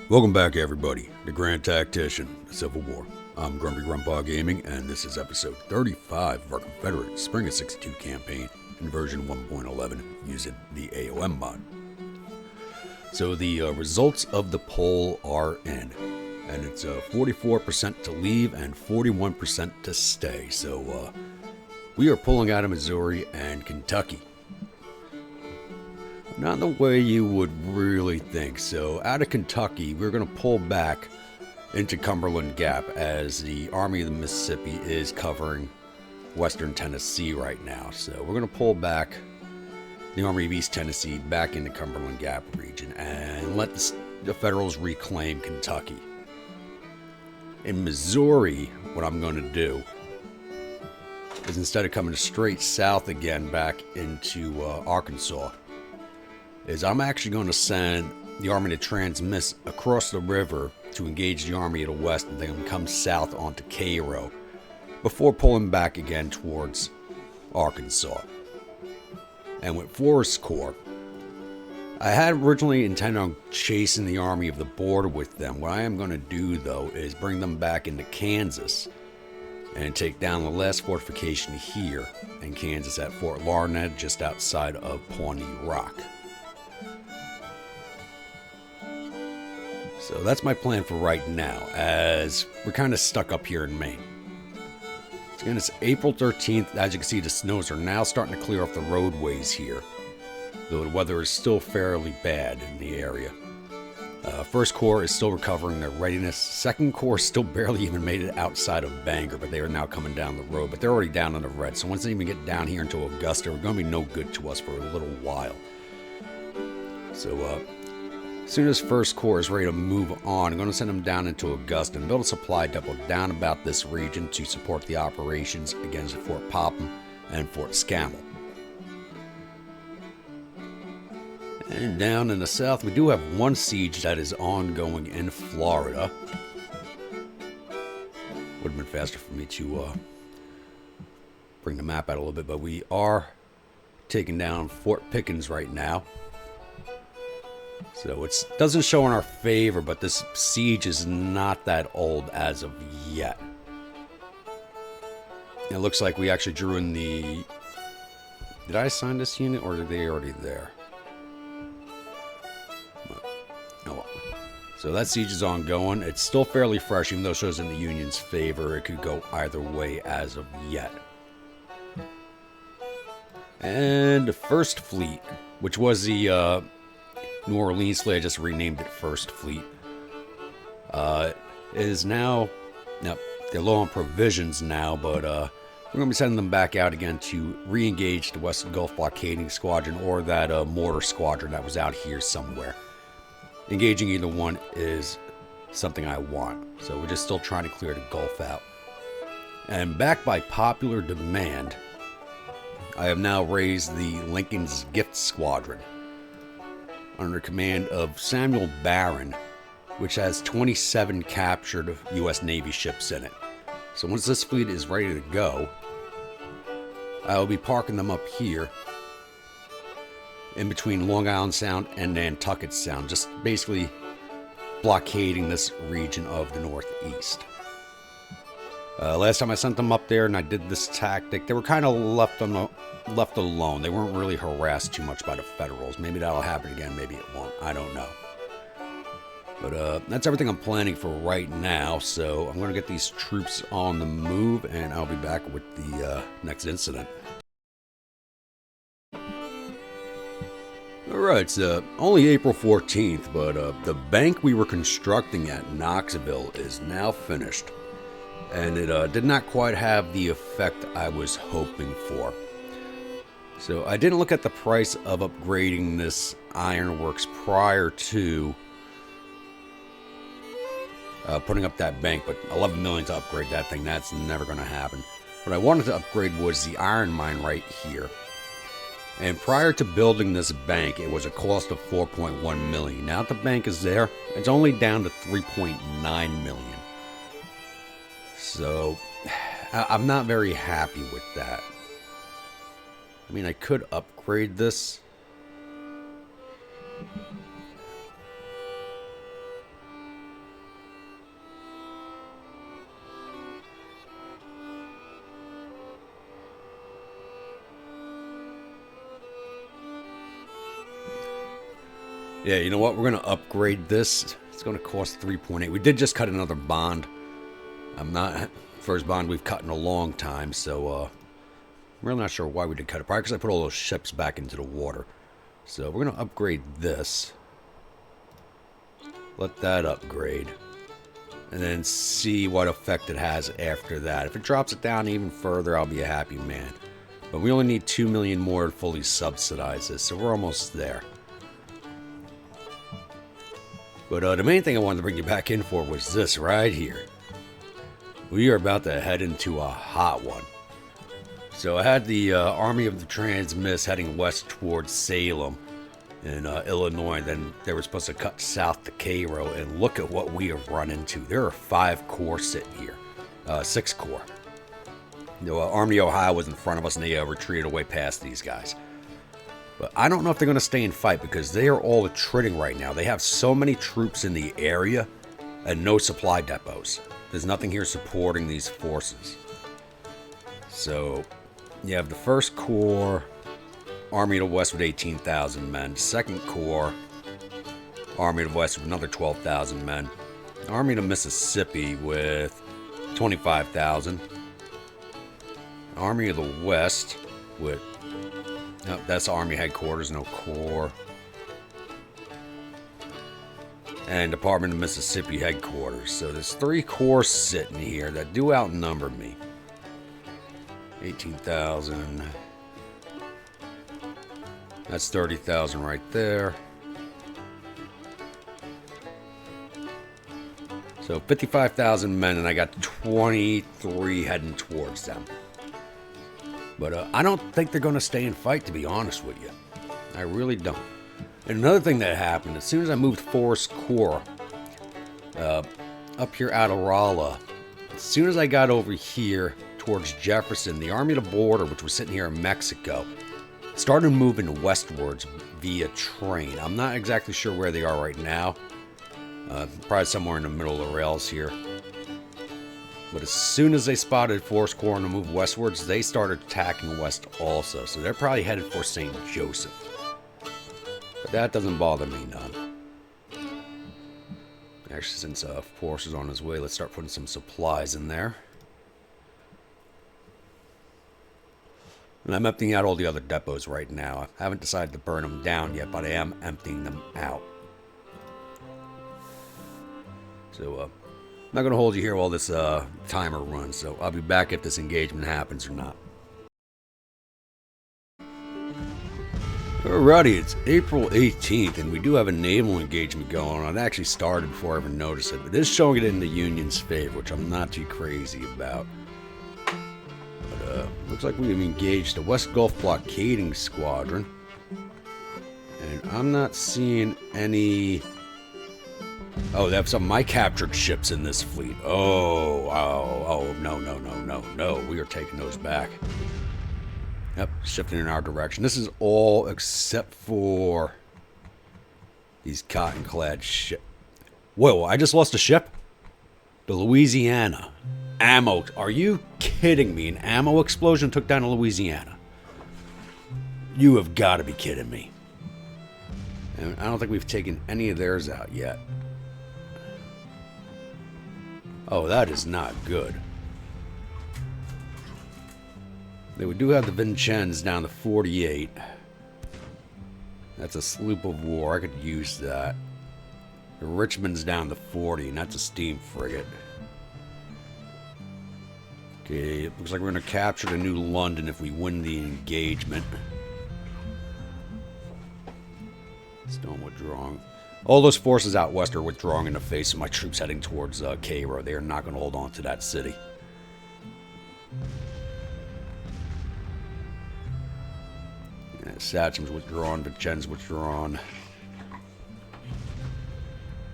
Welcome back, everybody, to Grand Tactician, Civil War. I'm Grumpy Grandpa Gaming, and this is episode 35 of our Confederate Spring of '62 campaign in version 1.11 using the A.O.M mod. So the results of the poll are in, and it's 44% to leave and 41% to stay. So we are pulling out of Missouri and Kentucky. Not the way you would really think. So out of Kentucky, we're going to pull back into Cumberland Gap as the Army of the Mississippi is covering western Tennessee right now. So we're going to pull back the Army of East Tennessee back into Cumberland Gap region and let the Federals reclaim Kentucky. In Missouri, what I'm going to do is instead of coming straight south again back into Arkansas, is I'm actually going to send the Army to Transmiss across the river to engage the Army of the West and then come south onto Cairo before pulling back again towards Arkansas. And with Forest Corps, I had originally intended on chasing the Army of the Border with them. What I am going to do, though, is bring them back into Kansas and take down the last fortification here in Kansas at Fort Larned, just outside of Pawnee Rock. So that's my plan for right now, as we're kind of stuck up here in Maine. So again, it's April 13th. As you can see, the snows are now starting to clear off the roadways here, though the weather is still fairly bad in the area. First Corps is still recovering their readiness. Second Corps still barely even made it outside of Bangor, but they are now coming down the road. But they're already down in the red, so once they even get down here into Augusta, we're going to be no good to us for a little while. So, as soon as First Corps is ready to move on, I'm going to send them down into Augusta and build a supply depot down about this region to support the operations against Fort Popham and Fort Scammell. And down in the south, we do have one siege that is ongoing in Florida. Would have been faster for me to bring the map out a little bit, but we are taking down Fort Pickens right now. So it doesn't show in our favor, but this siege is not that old as of yet. It looks like we actually drew in the... Did I assign this unit, or are they already there? Oh well. So that siege is ongoing. It's still fairly fresh, even though it shows in the Union's favor. It could go either way as of yet. And the First Fleet, which was the... New Orleans fleet, I just renamed it First Fleet, is now, they're low on provisions now, but we're going to be sending them back out again to re-engage the Western Gulf Blockading Squadron or that mortar squadron that was out here somewhere. Engaging either one is something I want, so we're just still trying to clear the Gulf out. And backed by popular demand, I have now raised the Lincoln's Gift Squadron under command of Samuel Barron, which has 27 captured U.S. Navy ships in it. So once this fleet is ready to go, I will be parking them up here in between Long Island Sound and Nantucket Sound, just basically blockading this region of the Northeast. Last time I sent them up there and I did this tactic, they were kind of left alone. They weren't really harassed too much by the Federals. Maybe that'll happen again, maybe it won't. I don't know. But that's everything I'm planning for right now. So I'm going to get these troops on the move, and I'll be back with the next incident. Alright, it's only April 14th, but the bank we were constructing at Knoxville is now finished. And it did not quite have the effect I was hoping for. So I didn't look at the price of upgrading this ironworks prior to putting up that bank, but 11 million to upgrade that thing, that's never going to happen. What I wanted to upgrade was the iron mine right here. And prior to building this bank, it was a cost of 4.1 million. Now that the bank is there, it's only down to 3.9 million. So, I'm not very happy with that. I mean, I could upgrade this. Yeah, you know what? We're going to upgrade this. It's going to cost 3.8. We did just cut another bond. I'm not... First bond we've cut in a long time, so I'm really not sure why we did cut it. Probably because I put all those ships back into the water. So we're going to upgrade this. Let that upgrade. And then see what effect it has after that. If it drops it down even further, I'll be a happy man. But we only need 2 million more to fully subsidize this, so we're almost there. But the main thing I wanted to bring you back in for was this right here. We are about to head into a hot one. So I had the Army of the Transmiss heading west towards Salem in Illinois. Then they were supposed to cut south to Cairo, and look at what we have run into. There are 5 corps sitting here. 6 corps. Army of Ohio was in front of us, and they retreated away past these guys. But I don't know if they're going to stay and fight, because they are all attriting right now. They have so many troops in the area and no supply depots. There's nothing here supporting these forces. So you have the 1st Corps, Army of the West with 18,000 men. 2nd Corps, Army of the West with another 12,000 men. Army of the Mississippi with 25,000. Army of the West with... Oh, that's Army headquarters, no Corps. And Department of Mississippi headquarters. So there's 3 corps sitting here that do outnumber me. 18,000. That's 30,000 right there. So 55,000 men, and I got 23 heading towards them. But I don't think they're going to stay and fight, to be honest with you. I really don't. And another thing that happened, as soon as I moved Forest Corps up here out of Rolla, as soon as I got over here towards Jefferson, the Army of the Border, which was sitting here in Mexico, started moving westwards via train. I'm not exactly sure where they are right now. Probably somewhere in the middle of the rails here. But as soon as they spotted Forest Corps to move westwards, they started attacking west also. So they're probably headed for St. Joseph. But that doesn't bother me none. Actually, since Forrest is on his way, let's start putting some supplies in there. And I'm emptying out all the other depots right now. I haven't decided to burn them down yet, but I am emptying them out. So, I'm not going to hold you here while this timer runs, so I'll be back if this engagement happens or not. Alrighty, it's April 18th, and we do have a naval engagement going on. It actually started before I even noticed it, but it is showing it in the Union's favor, which I'm not too crazy about. But looks like we've engaged the West Gulf Blockading Squadron, and I'm not seeing any... Oh, they have some of my captured ships in this fleet. Oh, no, we are taking those back. Yep, shifting in our direction. This is all except for these cotton-clad ships. Whoa, I just lost a ship? The Louisiana. Ammo. Are you kidding me? An ammo explosion took down a Louisiana. You have got to be kidding me. And I don't think we've taken any of theirs out yet. Oh, that is not good. We do have the Vincennes down to 48. That's a sloop of war. I could use that. The Richmond's down to 40, and that's a steam frigate. Okay, it looks like we're going to capture the New London if we win the engagement. Still withdrawing. All those forces out west are withdrawing in the face of my troops heading towards Cairo. They are not going to hold on to that city. Satcham's withdrawn, Vincennes withdrawn.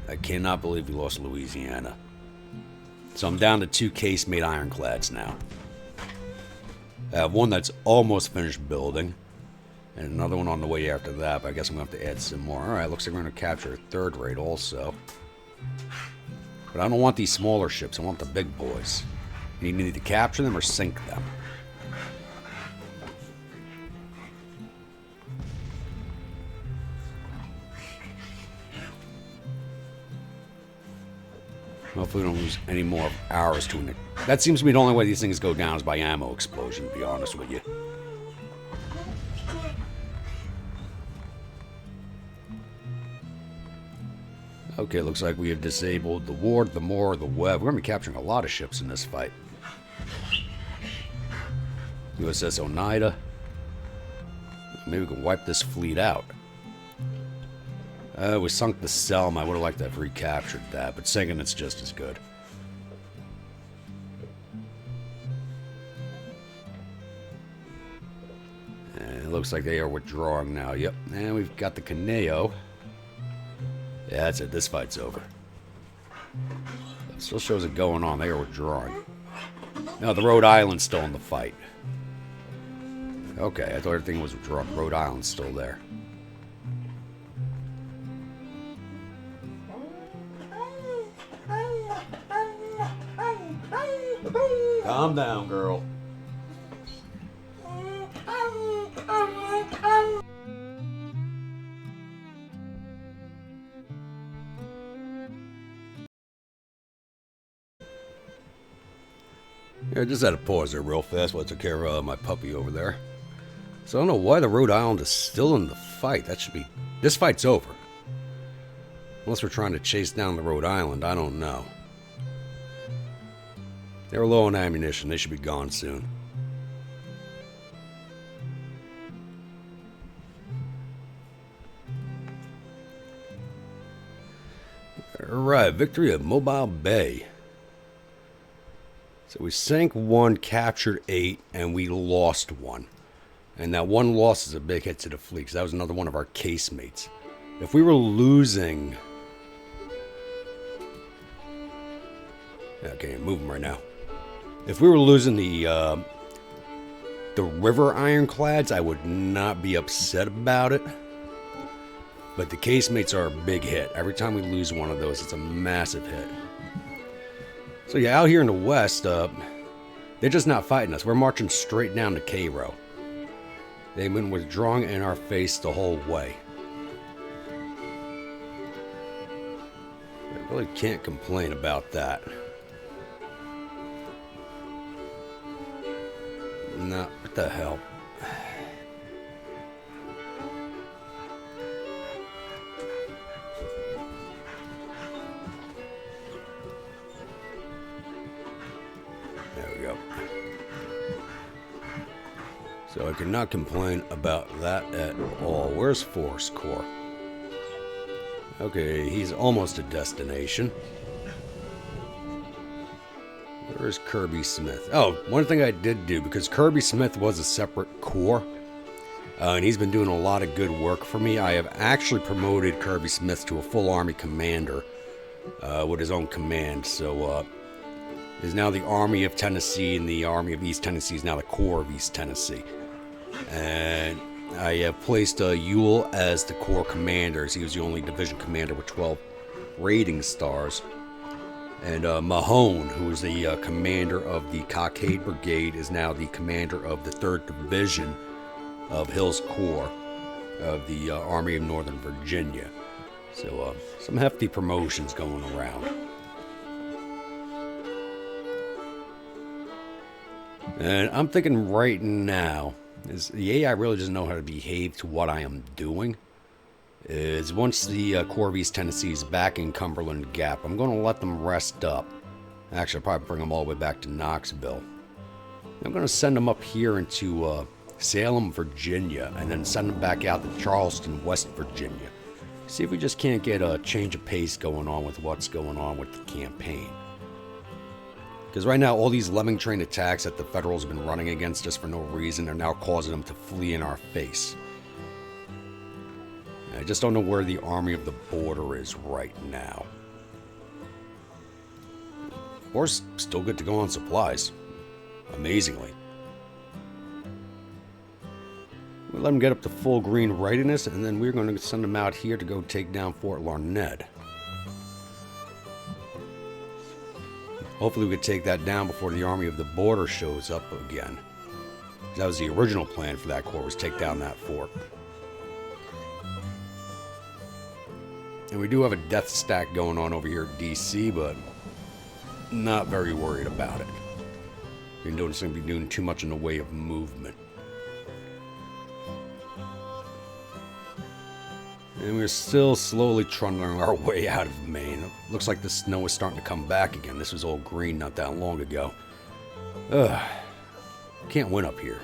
I cannot believe we lost Louisiana. So I'm down to 2 casemate ironclads now. I have one that's almost finished building, and another one on the way after that, but I guess I'm going to have to add some more. Alright, looks like we're going to capture a 3rd rate also. But I don't want these smaller ships, I want the big boys. You need to capture them or sink them. Hopefully we don't lose any more of ours to an... That seems to be the only way these things go down is by ammo explosion, to be honest with you. Okay, looks like we have disabled the ward, the Moor, the Web. We're going to be capturing a lot of ships in this fight. USS Oneida. Maybe we can wipe this fleet out. We sunk the Selma. I would have liked to have recaptured that, but sinking it's just as good. And it looks like they are withdrawing now. Yep, and we've got the Caneo. Yeah, that's it. This fight's over. It still shows it going on. They are withdrawing. No, the Rhode Island's still in the fight. Okay, I thought everything was withdrawn. Rhode Island's still there. Calm down, girl. Yeah, I just had to pause there real fast while I took care of my puppy over there. So I don't know why the Rhode Island is still in the fight. That should be... This fight's over. Unless we're trying to chase down the Rhode Island, I don't know. They were low on ammunition. They should be gone soon. Alright, victory at Mobile Bay. So we sank 1, captured 8, and we lost 1. And that 1 loss is a big hit to the fleet, because that was another one of our casemates. If we were losing... Okay, move them right now. If we were losing the river ironclads, I would not be upset about it. But the casemates are a big hit. Every time we lose one of those, it's a massive hit. So yeah, out here in the west, they're just not fighting us. We're marching straight down to Cairo. They've been withdrawing in our face the whole way. I really can't complain about that. No, what the hell? There we go. So I cannot complain about that at all. Where's Force Corps? Okay, he's almost a destination. Where's Kirby Smith? Oh, one thing I did do, because Kirby Smith was a separate corps, and he's been doing a lot of good work for me. I have actually promoted Kirby Smith to a full Army commander with his own command. So is now the Army of Tennessee, and the Army of East Tennessee is now the Corps of East Tennessee. And I have placed Ewell as the Corps commander, as he was the only division commander with 12 rating stars. And Mahone, who is the commander of the Cockade Brigade, is now the commander of the 3rd Division of Hill's Corps of the Army of Northern Virginia. So some hefty promotions going around. And I'm thinking right now, is the AI really doesn't know how to behave to what I am doing. Is once the Corps of East Tennessee is back in Cumberland Gap, I'm going to let them rest up. Actually, I'll probably bring them all the way back to Knoxville. I'm going to send them up here into Salem, Virginia, and then send them back out to Charleston, West Virginia. See if we just can't get a change of pace going on with what's going on with the campaign. Because right now, all these lemming train attacks that the Federals have been running against us for no reason are now causing them to flee in our face. I just don't know where the Army of the Border is right now. We're still good to go on supplies. Amazingly. We'll let them get up to full green readiness, and then we're going to send them out here to go take down Fort Larned. Hopefully we could take that down before the Army of the Border shows up again. That was the original plan for that corps, was take down that fort. And we do have a death stack going on over here at DC, but not very worried about it. You don't seem to be doing too much in the way of movement. And we're still slowly trundling our way out of Maine. It looks like the snow is starting to come back again. This was all green not that long ago. Ugh. Can't win up here.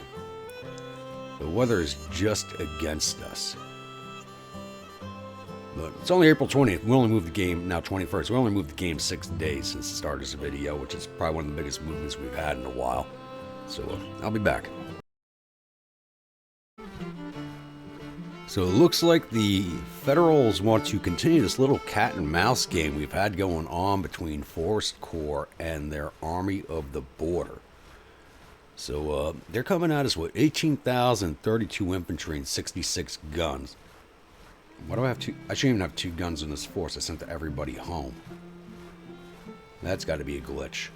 The weather is just against us. But it's only April 20th. We only moved the game, now 21st. We only moved the game 6 days since the start of this video, which is probably one of the biggest movements we've had in a while. So I'll be back. So it looks like the Federals want to continue this little cat and mouse game we've had going on between Forest Corps and their Army of the Border. So they're coming at us with 18,032 infantry and 66 guns. Why do I have two? I shouldn't even have 2 guns in this force. I sent everybody home. That's got to be a glitch.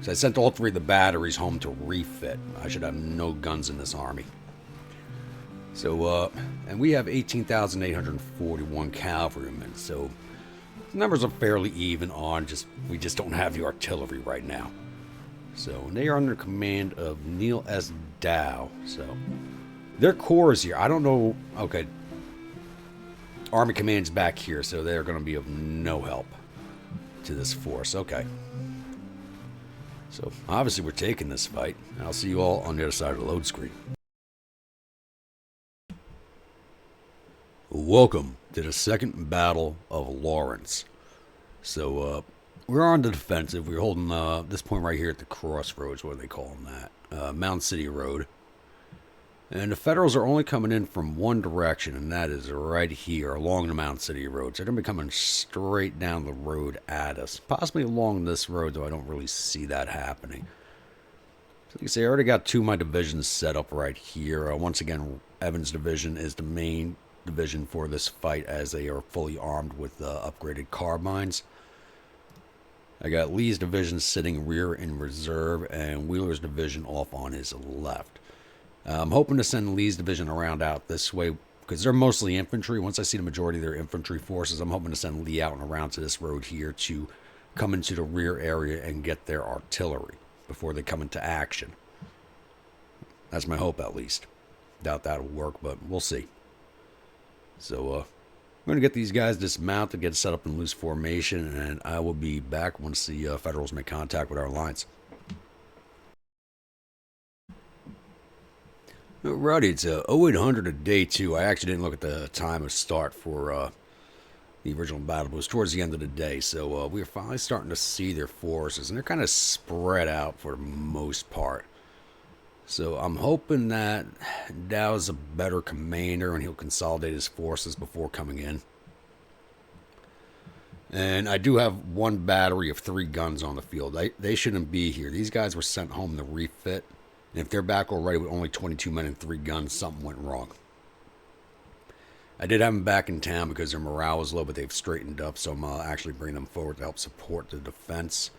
So I sent all 3 of the batteries home to refit. I should have no guns in this army. So, and we have 18,841 cavalrymen. So the numbers are fairly even on. We just don't have the artillery right now. So they are under command of Neil S. Dow. So their corps is here. I don't know. Okay. Army Command's back here, so they're going to be of no help to this force. Okay. So, obviously we're taking this fight. I'll see you all on the other side of the load screen. Welcome to the second battle of Lawrence. So, we're on the defensive. We're holding this point right here at the crossroads. What do they call them that? Mound City Road. And the Federals are only coming in from one direction, and that is right here along the Mound City Road. So they're going to be coming straight down the road at us. Possibly along this road, though I don't really see that happening. So you can see I already got 2 of my divisions set up right here. Once again, Evans' division is the main division for this fight as they are fully armed with upgraded carbines. I got Lee's division sitting rear in reserve, and Wheeler's division off on his left. I'm hoping to send Lee's division around out this way because they're mostly infantry. Once I see the majority of their infantry forces, I'm hoping to send Lee out and around to this road here to come into the rear area and get their artillery before they come into action. That's my hope, at least. Doubt that'll work, but we'll see. So, we're going to get these guys dismounted, get set up in loose formation, and I will be back once the Federals make contact with our lines. Alrighty, it's 0800 of day 2. I actually didn't look at the time of start for the original battle. It was towards the end of the day, so we're finally starting to see their forces, and they're kind of spread out for the most part. So I'm hoping that Dow's a better commander, and he'll consolidate his forces before coming in. And I do have 1 battery of 3 guns on the field. They shouldn't be here. These guys were sent home to refit. And if they're back already with only 22 men and 3 guns, something went wrong. I did have them back in town because their morale was low, but they've straightened up, so I'm actually bringing them forward to help support the defense.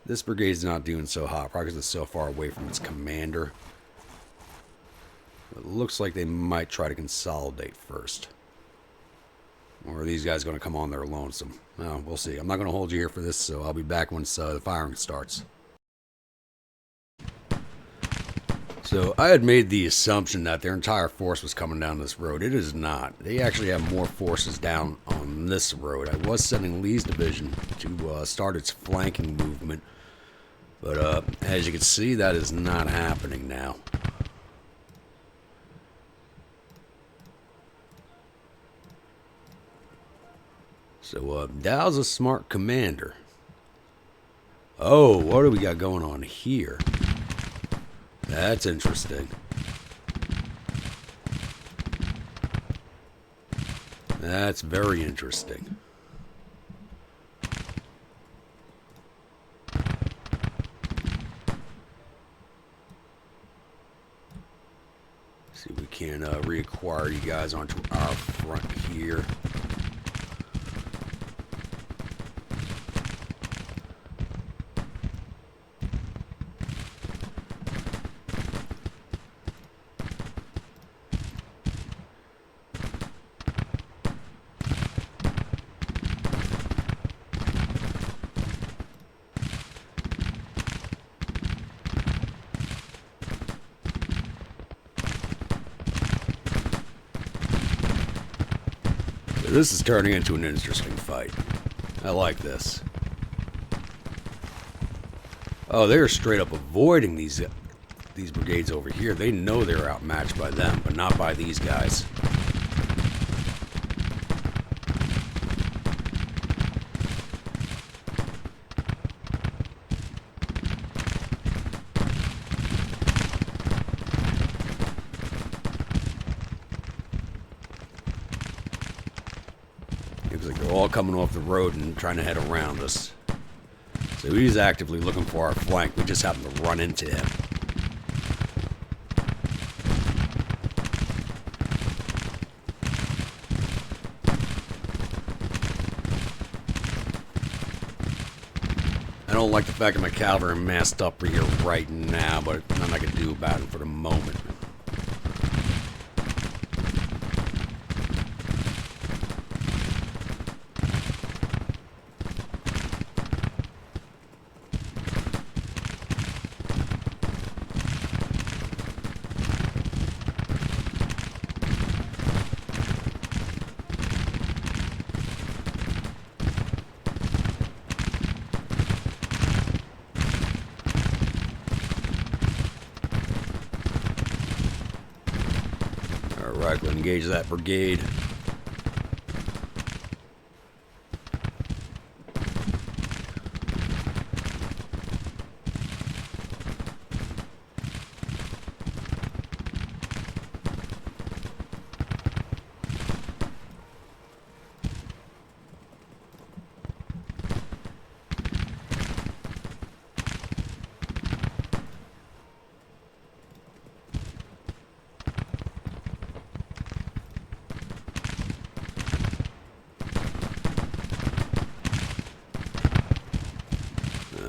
This brigade's not doing so hot, probably because it's so far away from its commander. It looks like they might try to consolidate first. Or are these guys going to come on their lonesome? Well, we'll see. I'm not going to hold you here for this, so I'll be back once the firing starts. So I had made the assumption that their entire force was coming down this road. It is not. They actually have more forces down on this road. I was sending Lee's division to start its flanking movement. But as you can see, that is not happening now. So, Dow's a smart commander. Oh, what do we got going on here? That's interesting. That's very interesting. See if we can reacquire you guys onto our front here. This is turning into an interesting fight. I like this. Oh, they're straight up avoiding these brigades over here. They know they're outmatched by them, but not by these guys. Looks like they're all coming off the road and trying to head around us. So he's actively looking for our flank. We just happen to run into him. I don't like the fact that my cavalry are massed up here right now, but nothing I can do about it for the moment. Alright, go engage that brigade.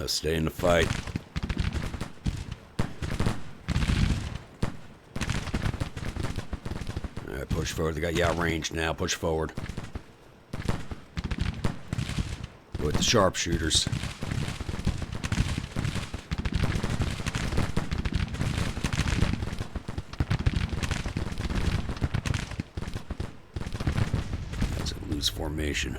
Stay in the fight. Alright, push forward. They got you outranged now. Push forward. Go with the sharpshooters. That's a loose formation.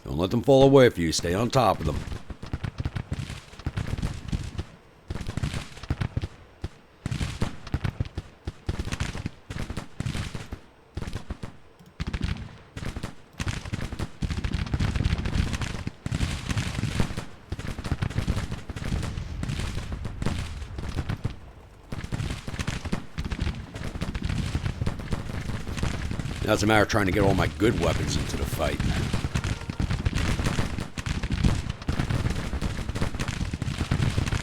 Don't let them fall away from you. Stay on top of them. Now it's a matter of trying to get all my good weapons into the fight.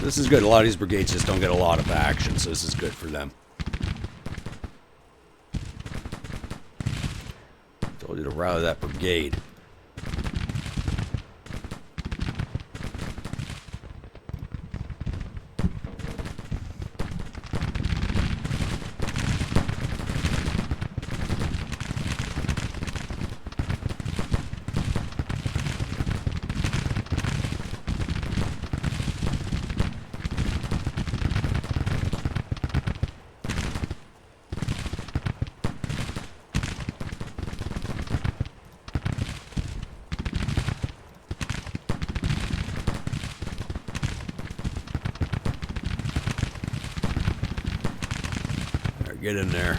This is good. A lot of these brigades just don't get a lot of action, so this is good for them. Told you to rally that brigade. Get in there.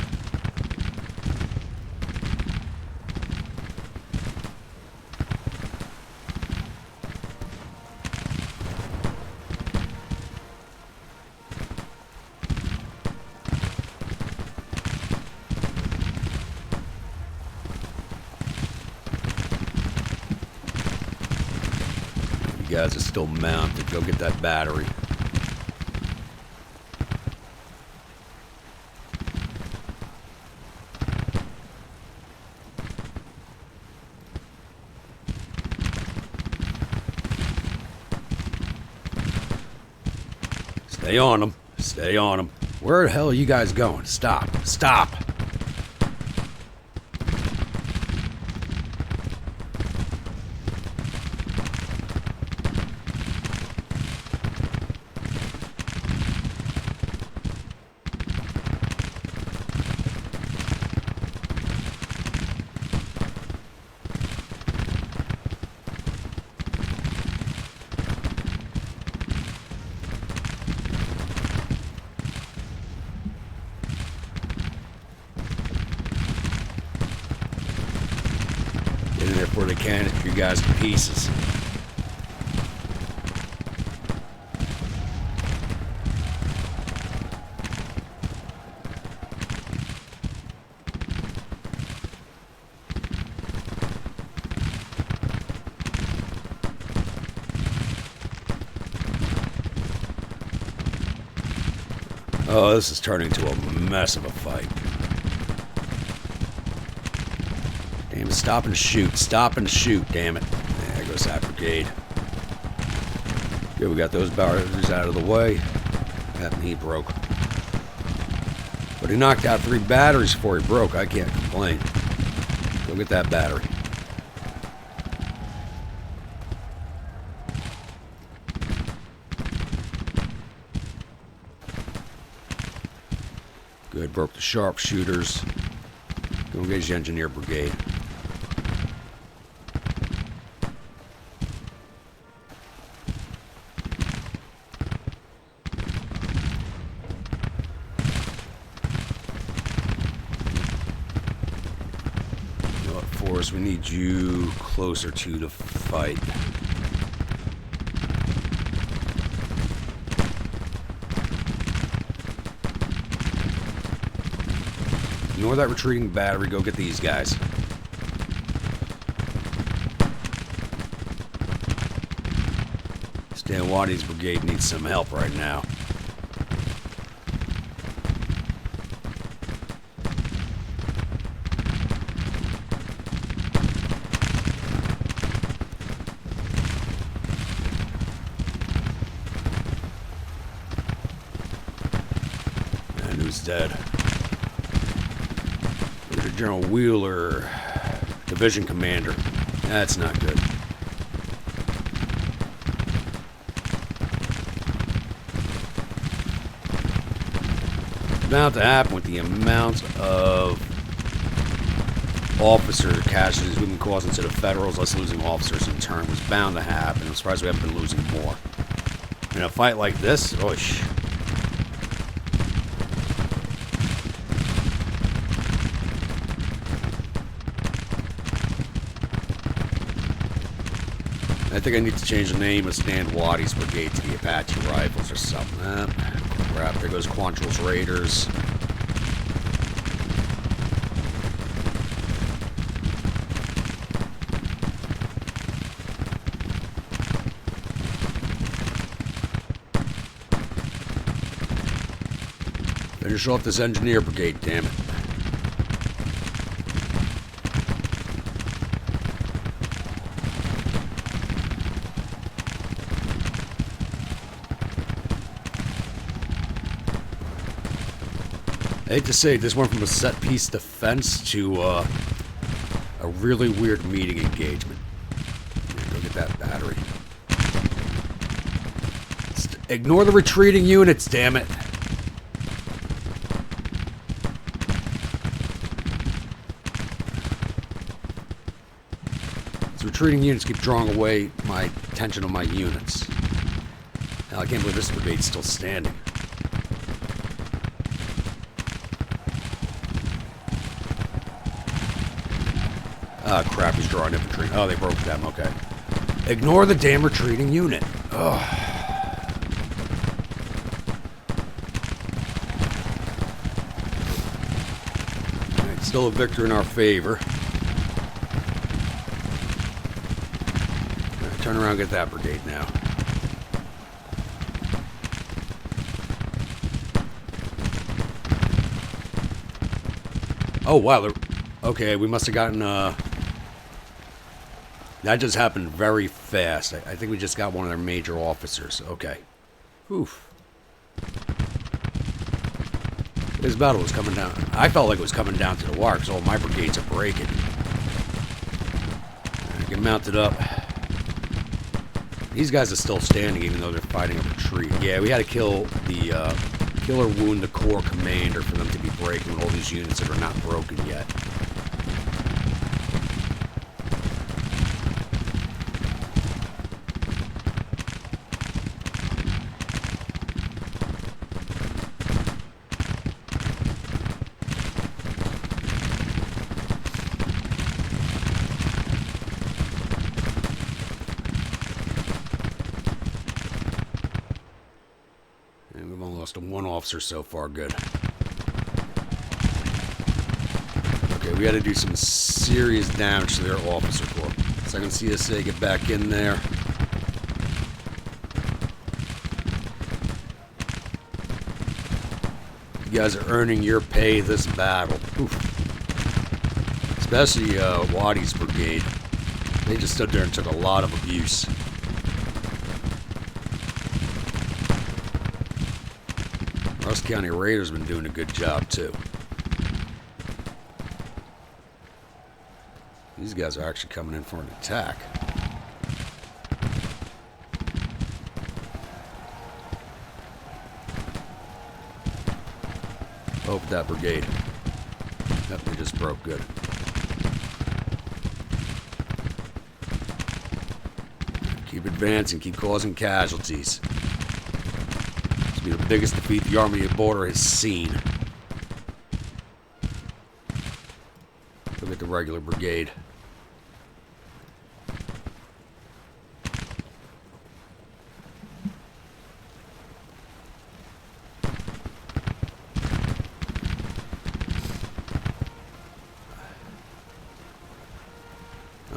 You guys are still mounted. Go get that battery. Stay on them. Stay on them. Where the hell are you guys going? Stop. Stop. can you guys to pieces. Oh, this is turning to a mess of a fight. Damn it, stop and shoot. Stop and shoot, damn it. There goes that brigade. Good, we got those barriers out of the way. That he broke. But he knocked out 3 batteries before he broke. I can't complain. Go get that battery. Good, broke the sharpshooters. Go engage the engineer brigade. You know what, Forrest, we need you closer to the fight. Ignore that retreating battery. Go get these guys. Stan Waddy's brigade needs some help right now. And who's dead? General Wheeler, division commander. That's not good. It's bound to happen with the amount of officer casualties we've been causing to the Federals, us losing officers in turn. Was bound to happen. I'm surprised we haven't been losing more. In a fight like this, oish. I think I need to change the name of Stan Waddy's brigade to the Apache Rifles or something. Crap, there goes Quantrill's Raiders. Finish off this engineer brigade, damn it. I hate to say it, this went from a set-piece defense to a really weird meeting engagement. Go get that battery. Ignore the retreating units, damn it. These retreating units keep drawing away my attention on my units. Hell, I can't believe this brigade's still standing. Ah, crap, he's drawing infantry. Oh, they broke them, okay. Ignore the damn retreating unit. Ugh. Alright, still a victor in our favor. Right, turn around and get that brigade now. Oh, wow. Okay, we must have gotten, that just happened very fast. I think we just got one of their major officers. Okay. Oof. This battle was coming down. I felt like it was coming down to the wire because all my brigades are breaking. Get mounted up. These guys are still standing even though they're fighting a retreat. Yeah, we had to kill or wound the Corps commander for them to be breaking all these units that are not broken yet. Lost one officer so far. Good. Okay, we had to do some serious damage to their officer corps. Second CSA, get back in there. You guys are earning your pay this battle. Oof. Especially Waddy's brigade. They just stood there and took a lot of abuse. Russ County Raiders been doing a good job too. These guys are actually coming in for an attack. Hope that brigade. Yep, they just broke. Good. Keep advancing, keep causing casualties. This will be the biggest defeat the Army of the Border has seen. Look at the regular brigade.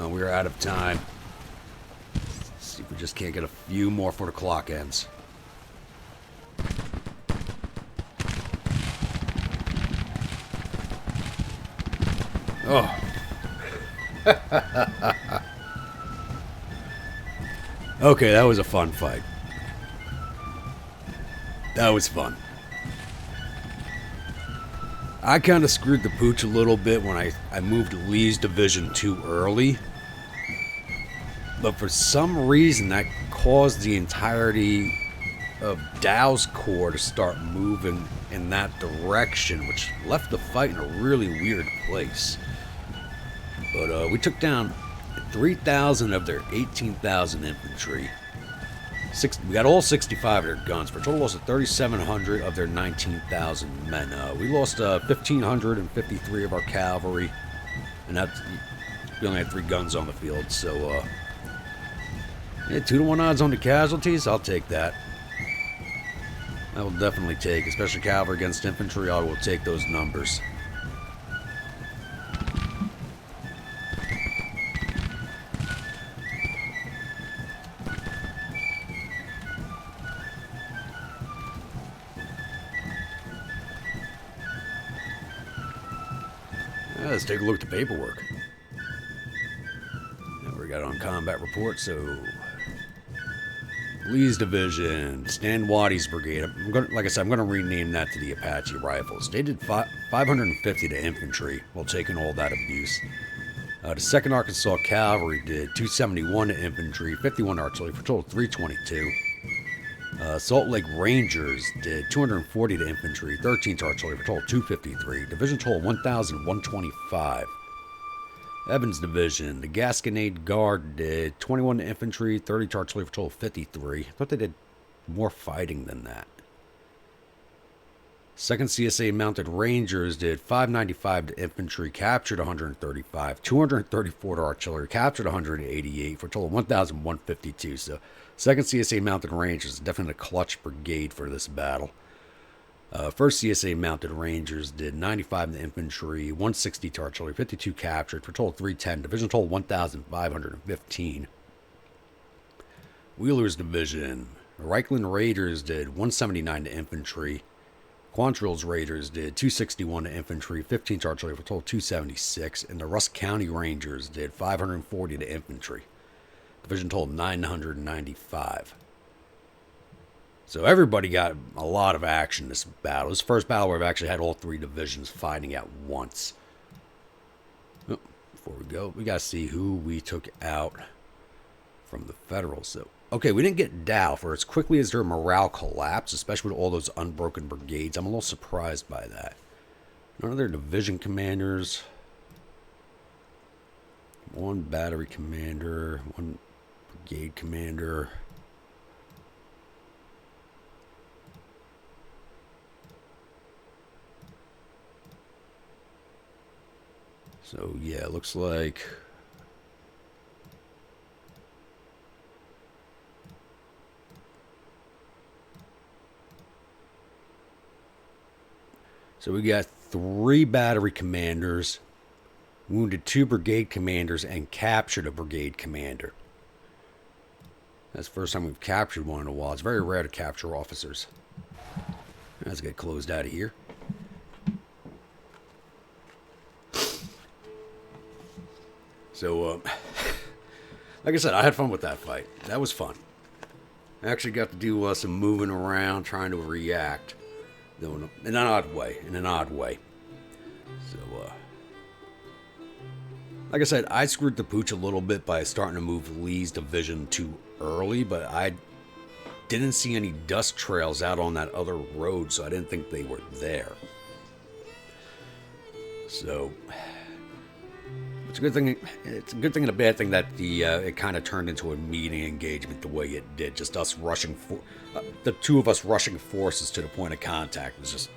We're out of time. Let's see if we just can't get a few more before the clock ends. Oh. Okay, that was a fun fight. That was fun. I kind of screwed the pooch a little bit when I moved Lee's division too early. But for some reason, that caused the entirety of Dow's corps to start moving in that direction, which left the fight in a really weird place. But we took down 3,000 of their 18,000 infantry. We got all 65 of their guns for a total loss of 3,700 of their 19,000 men. We lost 1,553 of our cavalry, and we only had 3 guns on the field. So, yeah, 2-to-1 odds on the casualties. I'll take that. I will definitely take, especially cavalry against infantry. I will take those numbers. Let's take a look at the paperwork. Now we got on combat report. So Lee's division, Stan Waddy's brigade. Like I said, I'm going to rename that to the Apache Rifles. They did 550 to infantry while taking all that abuse. The 2nd Arkansas Cavalry did 271 to infantry, 51 artillery for a total of 322. Salt Lake Rangers did 240 to infantry, 13 to artillery for a total of 253. Division total 1,125. Evans Division, the Gasconade Guard did 21 to infantry, 30 to artillery for a total of 53. I thought they did more fighting than that. 2nd CSA Mounted Rangers did 595 to infantry, captured 135, 234 to artillery, captured 188 for a total of 1,152. So 2nd CSA Mounted Rangers is definitely a clutch brigade for this battle. 1st CSA Mounted Rangers did 95 to infantry, 160 to artillery, 52 captured for a total of 310. Division total 1,515. Wheeler's Division, Reichland Raiders did 179 to infantry. Quantrill's Raiders did 261 to infantry, 15 to artillery for a total of 276. And the Rusk County Rangers did 540 to infantry. Division total 995. So everybody got a lot of action this battle. This first battle where I've actually had all 3 divisions fighting at once. Oh, before we go, we got to see who we took out from the Federals. So, okay, we didn't get Dow for as quickly as their morale collapsed, especially with all those unbroken brigades. I'm a little surprised by that. None of their division commanders. 1 battery commander, 1 brigade commander. So, yeah, it looks like So we got 3 battery commanders, wounded 2 brigade commanders, and captured a brigade commander. That's the first time we've captured one in a while. It's very rare to capture officers. Let's get closed out of here. So, like I said, I had fun with that fight. That was fun. I actually got to do some moving around, trying to react. In an odd way. So, like I said, I screwed the pooch a little bit by starting to move Lee's division too early, but I didn't see any dust trails out on that other road, so I didn't think they were there. So, it's a good thing. It's a good thing and a bad thing that it kind of turned into a meeting engagement the way it did. Just us rushing the 2 of us rushing forces to the point of contact. It was just,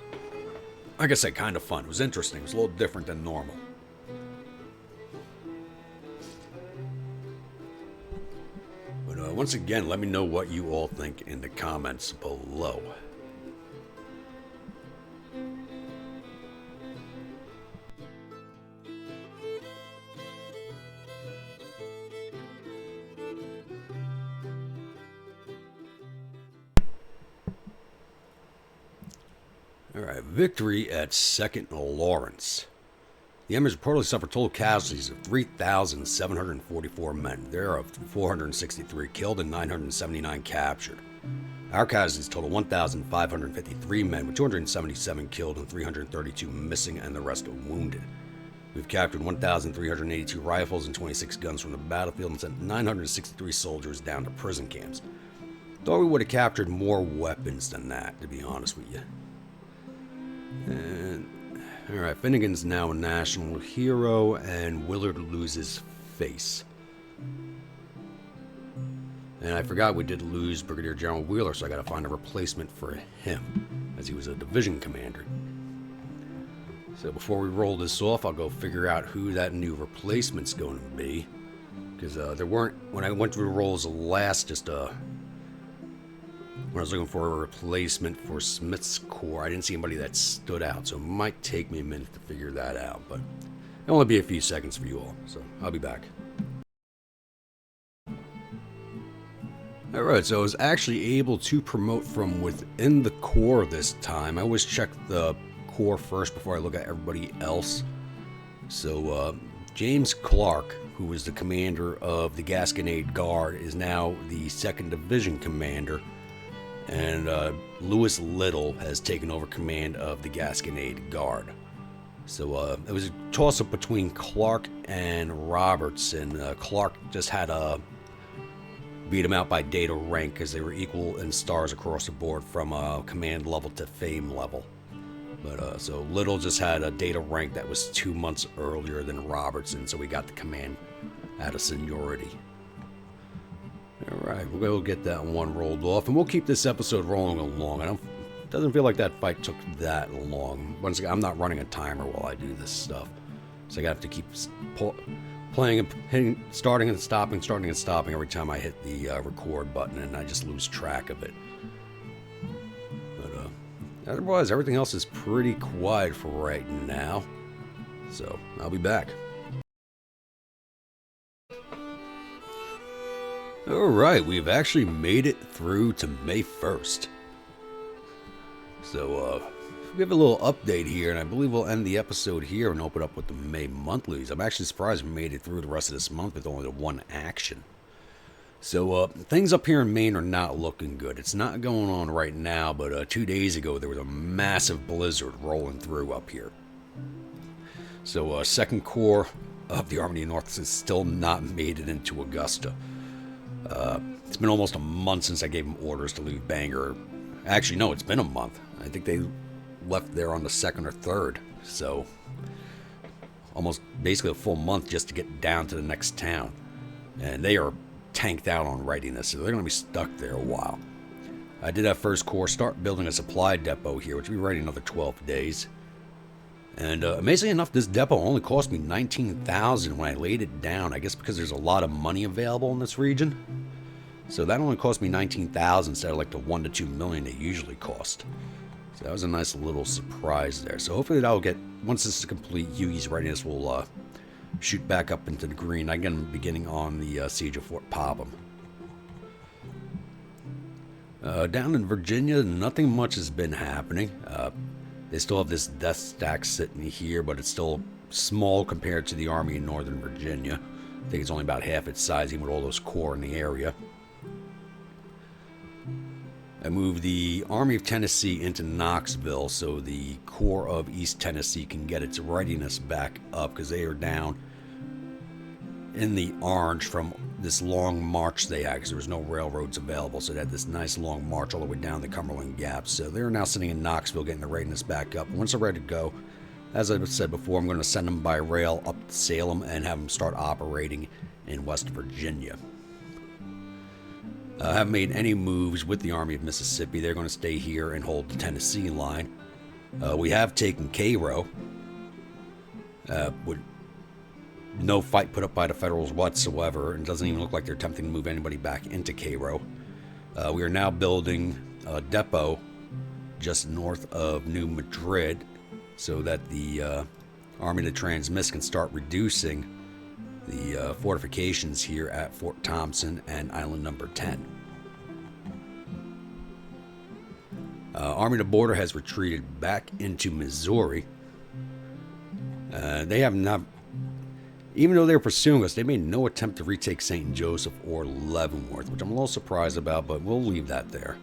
like I said, kind of fun. It was interesting. It was a little different than normal. But once again, let me know what you all think in the comments below. Alright, victory at 2nd Lawrence. The Emmys reportedly suffered total casualties of 3,744 men. There are 463 killed and 979 captured. Our casualties total 1,553 men, with 277 killed and 332 missing and the rest wounded. We've captured 1,382 rifles and 26 guns from the battlefield and sent 963 soldiers down to prison camps. Thought we would have captured more weapons than that, to be honest with you. And alright, Finnegan's now a national hero, and Willard loses face. And I forgot we did lose Brigadier General Wheeler, so I gotta find a replacement for him, as he was a division commander. So before we roll this off, I'll go figure out who that new replacement's going to be. Because there weren't, when I went through the rolls last, when I was looking for a replacement for Smith's Corps, I didn't see anybody that stood out, so it might take me a minute to figure that out, but it'll only be a few seconds for you all, so I'll be back. Alright, so I was actually able to promote from within the Corps this time. I always check the Corps first before I look at everybody else. So, James Clark, who was the commander of the Gasconade Guard, is now the 2nd Division commander. And Lewis Little has taken over command of the Gasconade Guard. So it was a toss-up between Clark and Robertson. Clark just had to beat him out by data rank because they were equal in stars across the board from command level to fame level. But so Little just had a data rank that was 2 months earlier than Robertson, so we got the command out of seniority. Alright, we'll get that one rolled off, and we'll keep this episode rolling along. It doesn't feel like that fight took that long. Once again, I'm not running a timer while I do this stuff, so I have to keep playing and hitting, starting and stopping every time I hit the record button, and I just lose track of it. But otherwise, everything else is pretty quiet for right now, so I'll be back. Alright, we've actually made it through to May 1st. So, we'll give a little update here, and I believe we'll end the episode here and open up with the May monthlies. I'm actually surprised we made it through the rest of this month with only the one action. So, things up here in Maine are not looking good. It's not going on right now, but 2 days ago there was a massive blizzard rolling through up here. So, 2nd Corps of the Army of the North has still not made it into Augusta. It's been almost a month since I gave them orders to leave Bangor. Actually, no, it's been a month. I think they left there on the 2nd or 3rd. So, almost basically a full month just to get down to the next town. And they are tanked out on readiness, so they're going to be stuck there a while. I did have 1st Corps start building a supply depot here, which will be ready in another 12 days. And amazingly enough, this depot only cost me $19,000 when I laid it down. I guess because there's a lot of money available in this region. So that only cost me $19,000 instead of like the $1 to $2 million they usually cost. So that was a nice little surprise there. So hopefully that'll get, once this is complete, Yugi's readiness will shoot back up into the green. Again, beginning on the siege of Fort Popham. Down in Virginia, nothing much has been happening. They still have this death stack sitting here, but it's still small compared to the army in Northern Virginia. I think it's only about half its size, even with all those corps in the area. I moved the Army of Tennessee into Knoxville so the Corps of East Tennessee can get its readiness back up, because they are down in the orange from this long march they had, because there was no railroads available. So they had this nice long march all the way down the Cumberland Gap. So they're now sitting in Knoxville getting the readiness back up. Once they're ready to go, as I said before, I'm going to send them by rail up to Salem and have them start operating in West Virginia. I haven't made any moves with the Army of Mississippi. They're going to stay here and hold the Tennessee line. We have taken Cairo, with no fight put up by the Federals whatsoever. It doesn't even look like they're attempting to move anybody back into Cairo. We are now building a depot just north of New Madrid so that the Army of the Trans-Miss can start reducing the fortifications here at Fort Thompson and Island Number 10. Army of the Border has retreated back into Missouri. They have not, even though they were pursuing us, they made no attempt to retake St. Joseph or Leavenworth, which I'm a little surprised about, but we'll leave that there.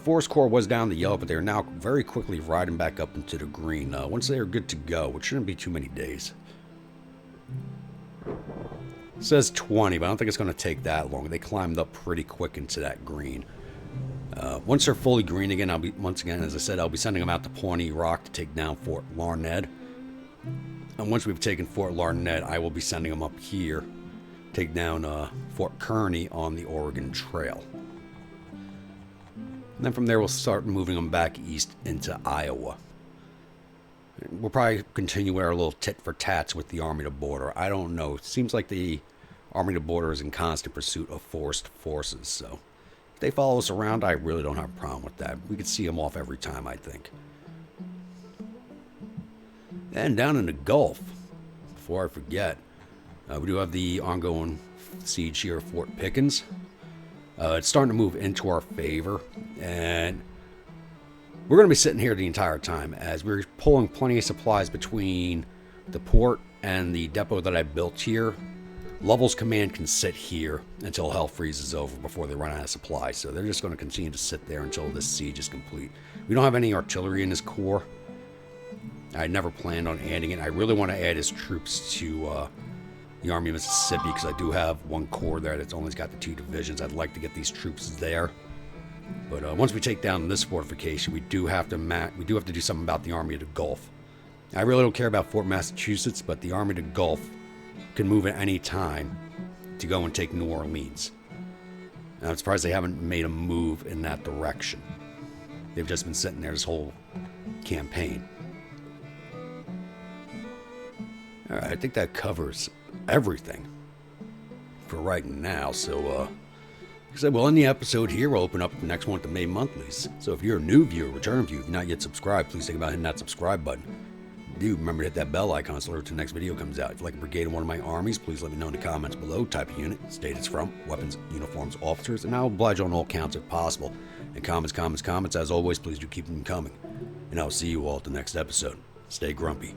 Forest Corps was down the yellow, but they are now very quickly riding back up into the green. Once they are good to go, which shouldn't be too many days. It says 20, but I don't think it's going to take that long. They climbed up pretty quick into that green. Once they're fully green again, once again, as I said, I'll be sending them out to Pawnee Rock to take down Fort Larned. And once we've taken Fort Larned, I will be sending them up here, take down Fort Kearny on the Oregon Trail. And then from there, we'll start moving them back east into Iowa. We'll probably continue our little tit for tats with the Army of the Border. I don't know. It seems like the Army of the Border is in constant pursuit of forced forces. So if they follow us around, I really don't have a problem with that. We could see them off every time, I think. And down in the Gulf, before I forget, we do have the ongoing siege here of Fort Pickens. It's starting to move into our favor, and we're going to be sitting here the entire time as we're pulling plenty of supplies between the port and the depot that I built here. Lovell's command can sit here until hell freezes over before they run out of supplies, so they're just going to continue to sit there until this siege is complete. We don't have any artillery in this corps. I never planned on adding it. I really want to add his troops to the Army of Mississippi, because I do have one corps there that's only got the 2 divisions. I'd like to get these troops there. But once we take down this fortification, we do have to do something about the Army of the Gulf. I really don't care about Fort Massachusetts, but the Army of the Gulf can move at any time to go and take New Orleans. And I'm surprised they haven't made a move in that direction. They've just been sitting there this whole campaign. All right, I think that covers everything for right now. So, like I said, we'll end the episode here. We'll open up the next one with the May monthlies. So if you're a new viewer, return viewer, if you're not yet subscribed, please think about hitting that subscribe button. Do remember to hit that bell icon so alerted to the next video comes out. If you'd like a brigade in one of my armies, please let me know in the comments below. Type of unit, state it's from, weapons, uniforms, officers, and I'll oblige on all counts if possible. And comments. As always, please do keep them coming. And I'll see you all at the next episode. Stay grumpy.